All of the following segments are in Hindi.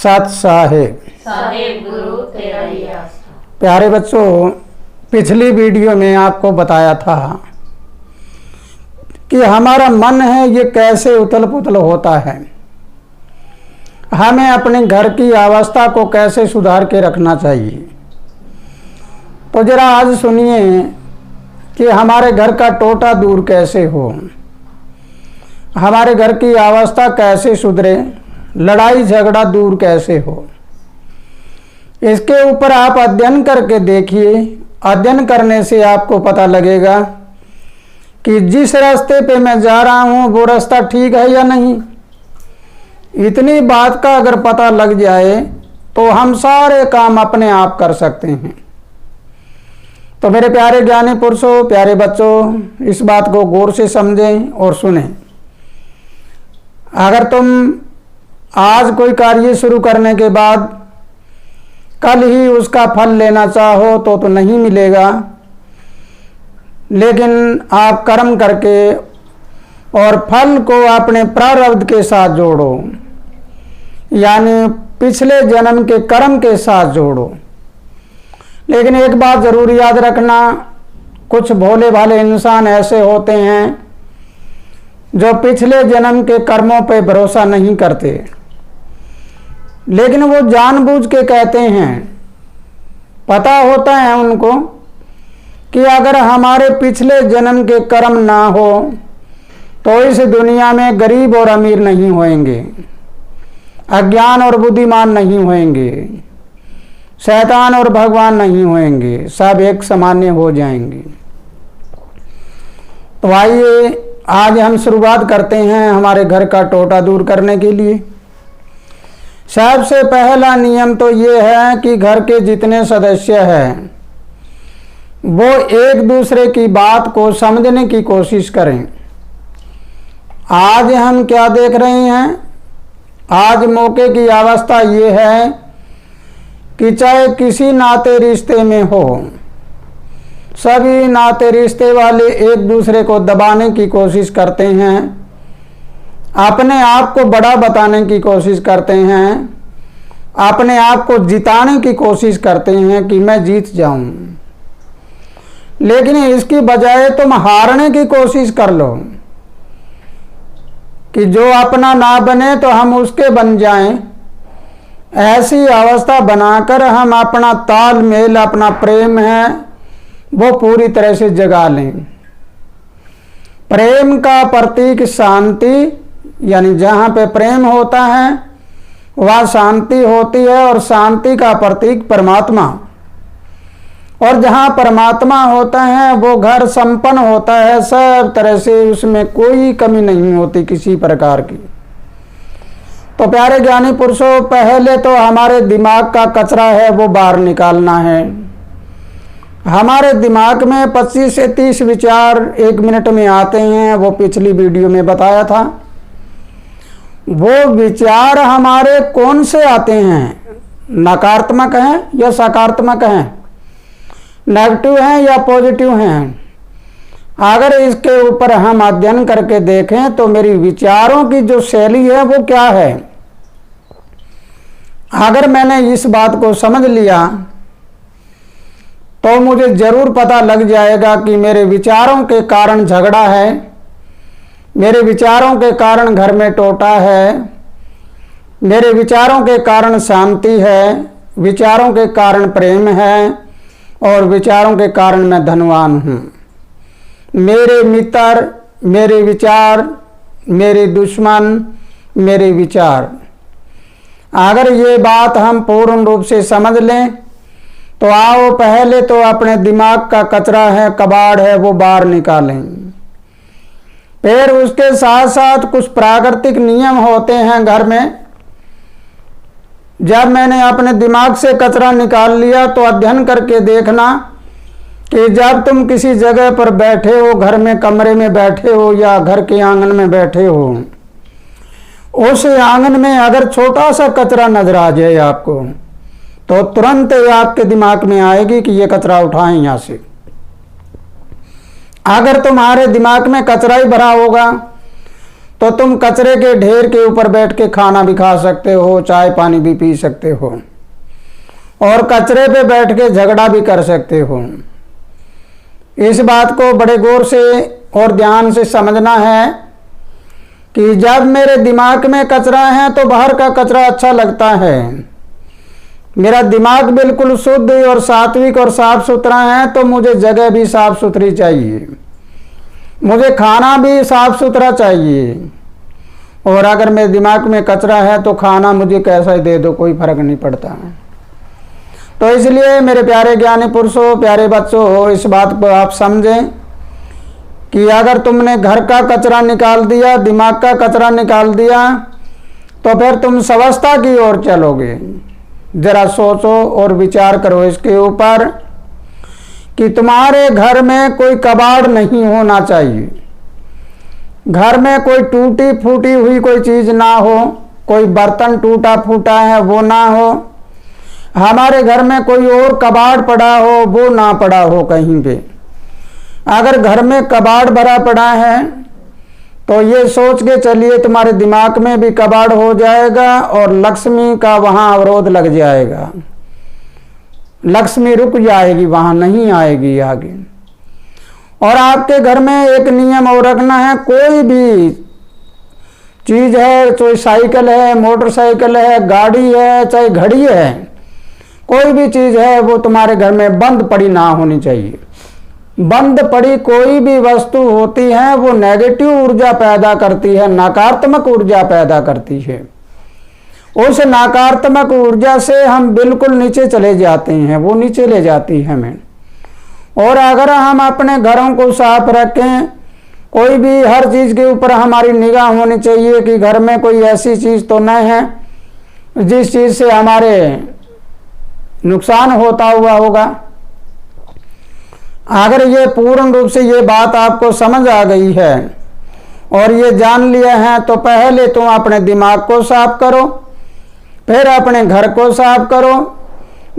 सत साहेब। साहेब गुरु तेरा ही आस्था। प्यारे बच्चों, पिछली वीडियो में आपको बताया था कि हमारा मन है ये कैसे उथल पुथल होता है, हमें अपने घर की अवस्था को कैसे सुधार के रखना चाहिए। तो जरा आज सुनिए कि हमारे घर का टोटा दूर कैसे हो, हमारे घर की अवस्था कैसे सुधरे, लड़ाई झगड़ा दूर कैसे हो। इसके ऊपर आप अध्ययन करके देखिए। अध्ययन करने से आपको पता लगेगा कि जिस रास्ते पे मैं जा रहा हूँ वो रास्ता ठीक है या नहीं। इतनी बात का अगर पता लग जाए तो हम सारे काम अपने आप कर सकते हैं। तो मेरे प्यारे ज्ञानी पुरुषों, प्यारे बच्चों, इस बात को गौर से समझें और सुनें। अगर तुम आज कोई कार्य शुरू करने के बाद कल ही उसका फल लेना चाहो तो नहीं मिलेगा, लेकिन आप कर्म करके और फल को अपने प्रारब्ध के साथ जोड़ो, यानी पिछले जन्म के कर्म के साथ जोड़ो। लेकिन एक बात जरूर याद रखना, कुछ भोले भाले इंसान ऐसे होते हैं जो पिछले जन्म के कर्मों पे भरोसा नहीं करते, लेकिन वो जानबूझ के कहते हैं, पता होता है उनको कि अगर हमारे पिछले जन्म के कर्म ना हो तो इस दुनिया में गरीब और अमीर नहीं होंगे, अज्ञान और बुद्धिमान नहीं होंगे, शैतान और भगवान नहीं होंगे, सब एक सामान्य हो जाएंगे। तो आइए आज हम शुरुआत करते हैं हमारे घर का टोटा दूर करने के लिए। सबसे पहला नियम तो ये है कि घर के जितने सदस्य हैं वो एक दूसरे की बात को समझने की कोशिश करें। आज हम क्या देख रहे हैं, आज मौके की अवस्था ये है कि चाहे किसी नाते रिश्ते में हो, सभी नाते रिश्ते वाले एक दूसरे को दबाने की कोशिश करते हैं, अपने आप को बड़ा बताने की कोशिश करते हैं, अपने आप को जिताने की कोशिश करते हैं कि मैं जीत जाऊं। लेकिन इसकी बजाय तुम हारने की कोशिश कर लो कि जो अपना ना बने तो हम उसके बन जाएं। ऐसी अवस्था बनाकर हम अपना तालमेल, अपना प्रेम है वो पूरी तरह से जगा लें। प्रेम का प्रतीक शांति, यानी जहाँ पे प्रेम होता है वहाँ शांति होती है, और शांति का प्रतीक परमात्मा। और जहाँ परमात्मा होता है वो घर संपन्न होता है, सब तरह से उसमें कोई कमी नहीं होती किसी प्रकार की। तो प्यारे ज्ञानी पुरुषों, पहले तो हमारे दिमाग का कचरा है वो बाहर निकालना है। हमारे दिमाग में 25 से 30 विचार 1 मिनट में आते हैं, वो पिछली वीडियो में बताया था। वो विचार हमारे कौन से आते हैं, नकारात्मक हैं या सकारात्मक हैं, नेगेटिव हैं या पॉजिटिव हैं। अगर इसके ऊपर हम अध्ययन करके देखें तो मेरी विचारों की जो शैली है वो क्या है, अगर मैंने इस बात को समझ लिया तो मुझे जरूर पता लग जाएगा कि मेरे विचारों के कारण झगड़ा है, मेरे विचारों के कारण घर में टोटा है, मेरे विचारों के कारण शांति है, विचारों के कारण प्रेम है, और विचारों के कारण मैं धनवान हूँ। मेरे मित्र, मेरे विचार, मेरे दुश्मन, मेरे विचार। अगर ये बात हम पूर्ण रूप से समझ लें तो आओ पहले तो अपने दिमाग का कचरा है, कबाड़ है, वो बाहर निकालें। फिर उसके साथ साथ कुछ प्राकृतिक नियम होते हैं घर में। जब मैंने अपने दिमाग से कचरा निकाल लिया तो अध्ययन करके देखना कि जब तुम किसी जगह पर बैठे हो, घर में कमरे में बैठे हो या घर के आंगन में बैठे हो, उस आंगन में अगर छोटा सा कचरा नजर आ जाए आपको तो तुरंत आपके दिमाग में आएगी कि ये कचरा उठाएं यहाँ से। अगर तुम्हारे दिमाग में कचरा ही भरा होगा तो तो तुम कचरे के ढेर के ऊपर बैठ के खाना भी खा सकते हो, चाय पानी भी पी सकते हो, और कचरे पे बैठ के झगड़ा भी कर सकते हो। इस बात को बड़े गौर से और ध्यान से समझना है कि जब मेरे दिमाग में कचरा है तो बाहर का कचरा अच्छा लगता है। मेरा दिमाग बिल्कुल शुद्ध और सात्विक और साफ सुथरा है तो मुझे जगह भी साफ सुथरी चाहिए, मुझे खाना भी साफ सुथरा चाहिए। और अगर मेरे दिमाग में कचरा है तो खाना मुझे कैसा ही दे दो, कोई फर्क नहीं पड़ता। तो इसलिए मेरे प्यारे ज्ञानी पुरुषों, प्यारे बच्चों, इस बात को आप समझें कि अगर तुमने घर का कचरा निकाल दिया, दिमाग का कचरा निकाल दिया, तो फिर तुम स्वस्थता की ओर चलोगे। जरा सोचो और विचार करो इसके ऊपर कि तुम्हारे घर में कोई कबाड़ नहीं होना चाहिए, घर में कोई टूटी फूटी हुई कोई चीज ना हो, कोई बर्तन टूटा फूटा है वो ना हो, हमारे घर में कोई और कबाड़ पड़ा हो वो ना पड़ा हो कहीं पे। अगर घर में कबाड़ भरा पड़ा है तो ये सोच के चलिए तुम्हारे दिमाग में भी कबाड़ हो जाएगा और लक्ष्मी का वहां अवरोध लग जाएगा, लक्ष्मी रुक जाएगी, वहां नहीं आएगी आगे। और आपके घर में एक नियम और रखना है, कोई भी चीज है, चाहे साइकिल है, मोटरसाइकिल है, गाड़ी है, चाहे घड़ी है, कोई भी चीज है वो तुम्हारे घर में बंद पड़ी ना होनी चाहिए। बंद पड़ी कोई भी वस्तु होती है वो नेगेटिव ऊर्जा पैदा करती है, नकारात्मक ऊर्जा पैदा करती है। उस नकारात्मक ऊर्जा से हम बिल्कुल नीचे चले जाते हैं, वो नीचे ले जाती है हमें। और अगर हम अपने घरों को साफ रखें, कोई भी हर चीज के ऊपर हमारी निगाह होनी चाहिए कि घर में कोई ऐसी चीज तो नहीं है जिस चीज से हमारे नुकसान होता हुआ होगा। अगर ये पूर्ण रूप से ये बात आपको समझ आ गई है और ये जान लिया है तो पहले तुम अपने दिमाग को साफ करो, फिर अपने घर को साफ करो।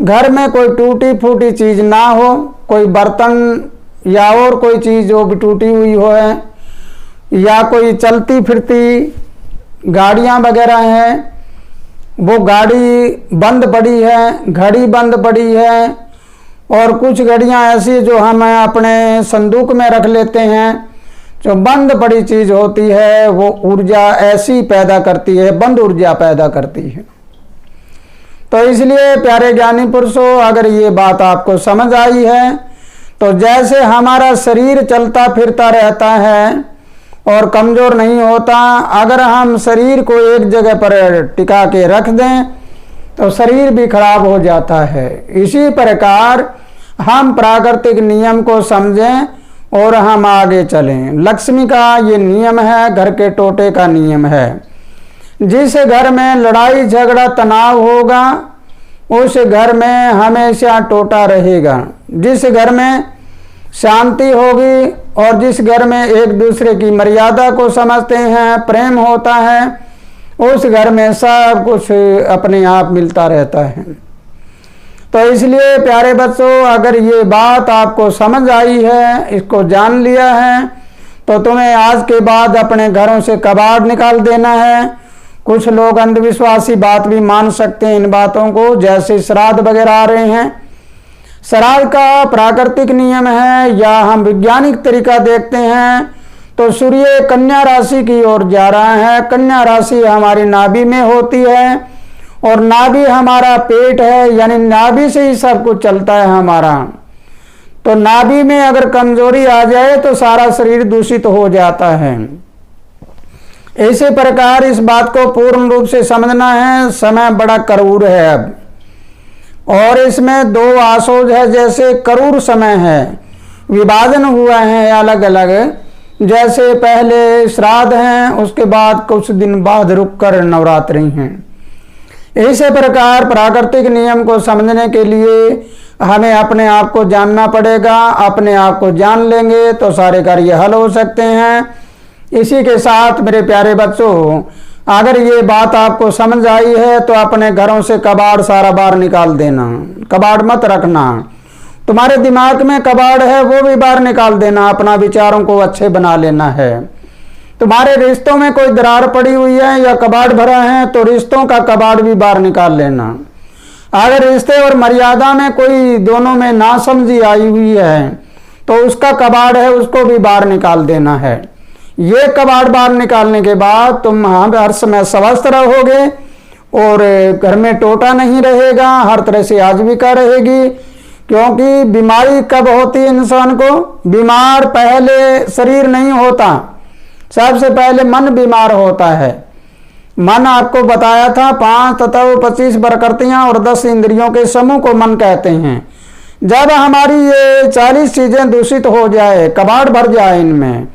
घर में कोई टूटी फूटी चीज ना हो, कोई बर्तन या और कोई चीज जो भी टूटी हुई हो है, या कोई चलती फिरती गाड़ियां वगैरह हैं वो गाड़ी बंद पड़ी है, घड़ी बंद पड़ी है, और कुछ घड़ियां ऐसी जो हम अपने संदूक में रख लेते हैं, जो बंद पड़ी चीज होती है वो ऊर्जा ऐसी पैदा करती है, बंद ऊर्जा पैदा करती है। तो इसलिए प्यारे ज्ञानी पुरुषों, अगर ये बात आपको समझ आई है तो जैसे हमारा शरीर चलता फिरता रहता है और कमजोर नहीं होता, अगर हम शरीर को एक जगह पर टिका के रख दें तो शरीर भी खराब हो जाता है। इसी प्रकार हम प्राकृतिक नियम को समझें और हम आगे चलें। लक्ष्मी का ये नियम है, घर के टोटे का नियम है। जिस घर में लड़ाई झगड़ा तनाव होगा उस घर में हमेशा टोटा रहेगा। जिस घर में शांति होगी और जिस घर में एक दूसरे की मर्यादा को समझते हैं, प्रेम होता है, उस घर में सब कुछ अपने आप मिलता रहता है। तो इसलिए प्यारे बच्चों, अगर ये बात आपको समझ आई है, इसको जान लिया है, तो तुम्हें आज के बाद अपने घरों से कबाड़ निकाल देना है। कुछ लोग अंधविश्वासी बात भी मान सकते हैं इन बातों को, जैसे श्राद्ध वगैरह आ रहे हैं। श्राद्ध का प्राकृतिक नियम है या हम वैज्ञानिक तरीका देखते हैं तो सूर्य कन्या राशि की ओर जा रहा है। कन्या राशि हमारी नाभि में होती है और नाभि हमारा पेट है, यानी नाभि से ही सब कुछ चलता है हमारा। तो नाभि में अगर कमजोरी आ जाए तो सारा शरीर दूषित हो जाता है। इसी प्रकार इस बात को पूर्ण रूप से समझना है। समय बड़ा करूर है अब, और इसमें दो आसोज है, जैसे करूर समय है, विभाजन हुआ है अलग अलग। जैसे पहले श्राद्ध हैं, उसके बाद कुछ दिन बाद रुककर नवरात्रि हैं। इसी प्रकार प्राकृतिक नियम को समझने के लिए हमें अपने आप को जानना पड़ेगा। अपने आप को जान लेंगे तो सारे कार्य हल हो सकते हैं। इसी के साथ मेरे प्यारे बच्चों, अगर ये बात आपको समझ आई है तो अपने घरों से कबाड़ सारा बाहर निकाल देना, कबाड़ मत रखना। तुम्हारे दिमाग में कबाड़ है वो भी बाहर निकाल देना, अपना विचारों को अच्छे बना लेना है। तुम्हारे रिश्तों में कोई दरार पड़ी हुई है या कबाड़ भरा है तो रिश्तों का कबाड़ भी बाहर निकाल लेना। अगर रिश्ते और मर्यादा में कोई दोनों में नासमझी आई हुई है तो उसका कबाड़ है, उसको भी बाहर निकाल देना है। ये कबाड़ बाहर निकालने के बाद तुम हर समय स्वस्थ रहोगे और घर में टोटा नहीं रहेगा, हर तरह से आजीविका रहेगी। क्योंकि बीमारी कब होती है इंसान को? बीमार पहले शरीर नहीं होता, सबसे पहले मन बीमार होता है। मन आपको बताया था 5 तत्व 25 प्रकृतियां और 10 इंद्रियों के समूह को मन कहते हैं। जब हमारी ये 40 चीजें दूषित हो जाए, कबाड़ भर जाए इनमें,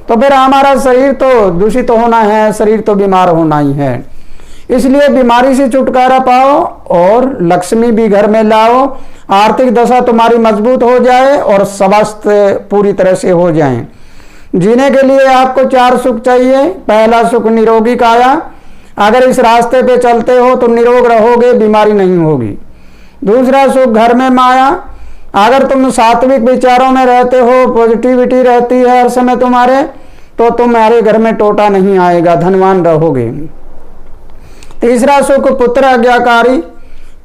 तो फिर हमारा शरीर तो दूषित होना है, शरीर तो बीमार होना ही है। इसलिए बीमारी से छुटकारा पाओ और लक्ष्मी भी घर में लाओ, आर्थिक दशा तुम्हारी मजबूत हो जाए और स्वास्थ्य पूरी तरह से हो जाए। जीने के लिए आपको 4 सुख चाहिए। पहला सुख निरोगी काया, अगर इस रास्ते पे चलते हो तो निरोग रहोगे, बीमारी नहीं होगी। दूसरा सुख घर में माया, अगर तुम सात्विक विचारों में रहते हो, पॉजिटिविटी रहती है हर समय तुम्हारे, तो तुम्हारे घर में टोटा नहीं आएगा, धनवान रहोगे। तीसरा सुख पुत्र आज्ञाकारी,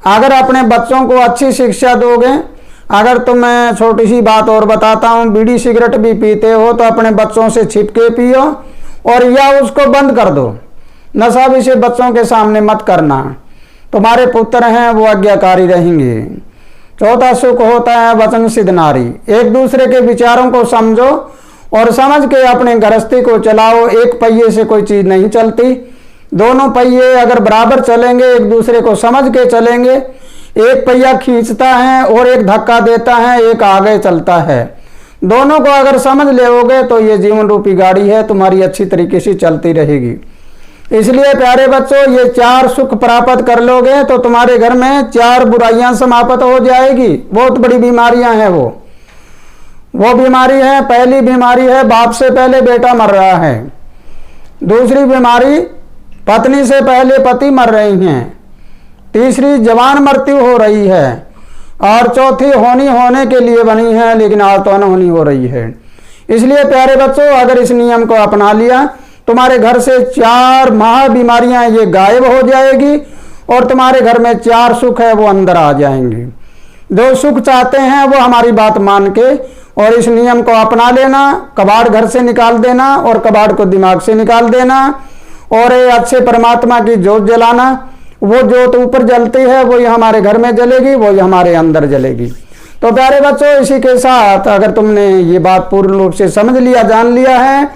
अगर अपने बच्चों को अच्छी शिक्षा दोगे। अगर तुम्हें छोटी सी बात और बताता हूँ, बीड़ी सिगरेट भी पीते हो तो अपने बच्चों से छिपके पियो और या उसको बंद कर दो। नशा भी से बच्चों के सामने मत करना, तुम्हारे पुत्र हैं वो आज्ञाकारी रहेंगे। चौथा सुख होता है वचन सिद्ध नारी, एक दूसरे के विचारों को समझो और समझ के अपने गृहस्थी को चलाओ। एक पहिए से कोई चीज नहीं चलती, दोनों पहिए अगर बराबर चलेंगे, एक दूसरे को समझ के चलेंगे, एक पहिया खींचता है और एक धक्का देता है, एक आगे चलता है, दोनों को अगर समझ लेओगे तो ये जीवन रूपी गाड़ी है तुम्हारी अच्छी तरीके से चलती रहेगी। इसलिए प्यारे बच्चों, ये 4 सुख प्राप्त कर लोगे तो तुम्हारे घर में 4 बुराइयां समाप्त हो जाएगी। बहुत बड़ी बीमारियां हैं वो बीमारी है, पहली बीमारी है बाप से पहले बेटा मर रहा है। दूसरी बीमारी पत्नी से पहले पति मर रही हैं। तीसरी जवान मृत्यु हो रही है और चौथी होने के लिए बनी है लेकिन आज तो अनहोनी हो रही है। इसलिए प्यारे बच्चों, अगर इस नियम को अपना लिया, तुम्हारे घर से 4 महा बीमारियां ये गायब हो जाएगी और तुम्हारे घर में 4 सुख है वो अंदर आ जाएंगे। जो सुख चाहते हैं वो हमारी बात मान के और इस नियम को अपना लेना, कबाड़ घर से निकाल देना और कबाड़ को दिमाग से निकाल देना और ये अच्छे परमात्मा की ज्योत जलाना। वो ज्योत ऊपर जलती है वही हमारे घर में जलेगी, वही हमारे अंदर जलेगी। तो प्यारे बच्चों, इसी के साथ अगर तुमने ये बात पूर्ण रूप से समझ लिया, जान लिया है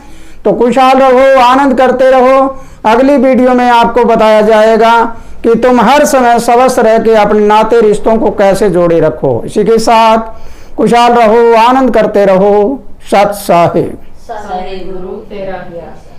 तो खुशहाल रहो, आनंद करते रहो। अगली वीडियो में आपको बताया जाएगा कि तुम हर समय स्वस्थ रह के अपने नाते रिश्तों को कैसे जोड़े रखो। इसी के साथ खुशहाल रहो, आनंद करते रहो। सत साहिब। सहे गुरु तेरा ही आसन।